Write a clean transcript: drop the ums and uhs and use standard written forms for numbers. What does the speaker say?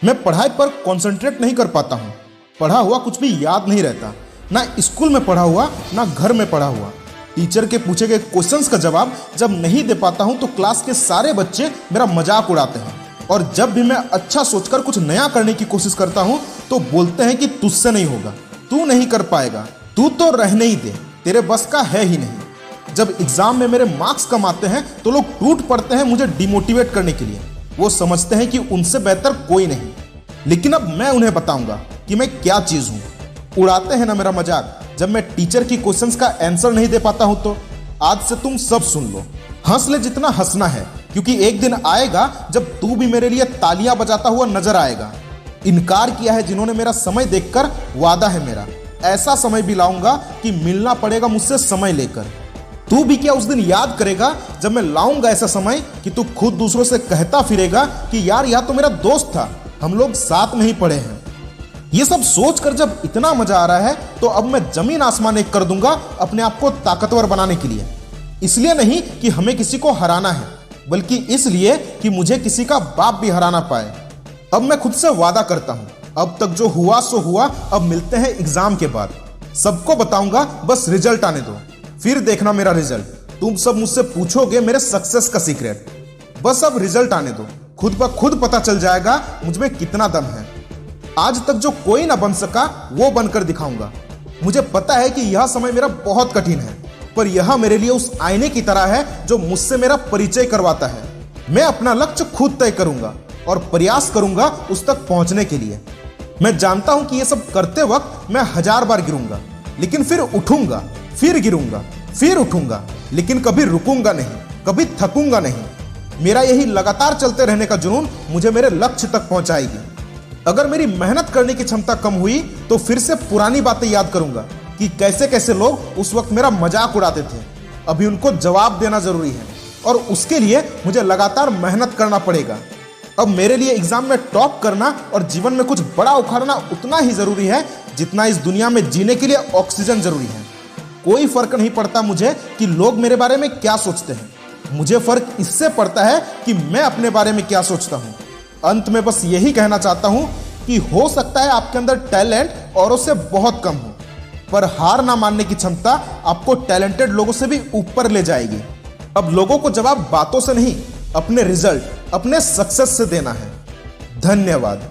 मैं पढ़ाई पर कंसंट्रेट नहीं कर पाता हूँ। पढ़ा हुआ कुछ भी याद नहीं रहता, ना स्कूल में पढ़ा हुआ ना घर में पढ़ा हुआ। टीचर के पूछे गए क्वेश्चंस का जवाब जब नहीं दे पाता हूँ तो क्लास के सारे बच्चे मेरा मजाक उड़ाते हैं, और जब भी मैं अच्छा सोचकर कुछ नया करने की कोशिश करता हूँ तो बोलते हैं कि तुझसे नहीं होगा, तू नहीं कर पाएगा, तू तो रहने ही दे, तेरे बस का है ही नहीं। जब एग्जाम में मेरे मार्क्स कम आते हैं तो लोग टूट पड़ते हैं मुझे डिमोटिवेट करने के लिए। वो समझते हैं कि उनसे बेहतर कोई नहीं, लेकिन अब मैं उन्हें बताऊंगा कि मैं क्या चीज हूँ। उड़ाते हैं ना मेरा मजाक जब मैं टीचर की क्वेश्चंस का आंसर नहीं दे पाता हूं। तो आज से तुम सब सुन लो, हंस ले जितना हंसना है, क्योंकि एक दिन आएगा जब तू भी मेरे लिए तालियां बजाता हुआ नजर आएगा। इनकार किया है जिन्होंने मेरा समय देखकर, वादा है मेरा ऐसा समय भी लाऊंगा कि मिलना पड़ेगा मुझसे समय लेकर। तू भी क्या उस दिन याद करेगा जब मैं लाऊंगा ऐसा समय कि तू खुद दूसरों से कहता फिरेगा कि यार यह तो मेरा दोस्त था, हम लोग साथ में ही पढ़े हैं। ये सब सोचकर जब इतना मजा आ रहा है तो अब मैं जमीन आसमान एक कर दूंगा अपने आप को ताकतवर बनाने के लिए। इसलिए नहीं कि हमें किसी को हराना है, बल्कि इसलिए कि मुझे किसी का बाप भी हराना पाए। अब मैं खुद से वादा करता हूं, अब तक जो हुआ सो हुआ, अब मिलते हैं एग्जाम के बाद। सबको बताऊंगा, बस रिजल्ट आने दो, फिर देखना मेरा रिजल्ट। तुम सब मुझसे पूछोगे मेरे सक्सेस का सीक्रेट, बस अब रिजल्ट आने दो, खुद ब खुद पता चल जाएगा मुझ में कितना दम है। आज तक जो कोई ना बन सका वो बनकर दिखाऊंगा। मुझे पता है कि यह समय मेरा बहुत कठिन है, पर यह मेरे लिए उस आईने की तरह है जो मुझसे मेरा परिचय करवाता है। मैं अपना लक्ष्य खुद तय करूंगा और प्रयास करूंगा उस तक पहुंचने के लिए। मैं जानता हूं कि यह सब करते वक्त मैं 1000 बार गिरूंगा, लेकिन फिर उठूंगा, फिर गिरूंगा, फिर उठूंगा, लेकिन कभी रुकूंगा नहीं, कभी थकूंगा नहीं। मेरा यही लगातार चलते रहने का जुनून मुझे मेरे लक्ष्य तक पहुंचाएगी। अगर मेरी मेहनत करने की क्षमता कम हुई तो फिर से पुरानी बातें याद करूंगा कि कैसे कैसे लोग उस वक्त मेरा मजाक उड़ाते थे। अभी उनको जवाब देना जरूरी है और उसके लिए मुझे लगातार मेहनत करना पड़ेगा। अब मेरे लिए एग्जाम में टॉप करना और जीवन में कुछ बड़ा उखाड़ना उतना ही जरूरी है जितना इस दुनिया में जीने के लिए ऑक्सीजन जरूरी है। कोई फर्क नहीं पड़ता मुझे कि लोग मेरे बारे में क्या सोचते हैं, मुझे फर्क इससे पड़ता है कि मैं अपने बारे में क्या सोचता हूं। अंत में बस यही कहना चाहता हूं कि हो सकता है आपके अंदर टैलेंट औरों से बहुत कम हो, पर हार ना मानने की क्षमता आपको टैलेंटेड लोगों से भी ऊपर ले जाएगी। अब लोगों को जवाब बातों से नहीं, अपने रिजल्ट, अपने सक्सेस से देना है। धन्यवाद।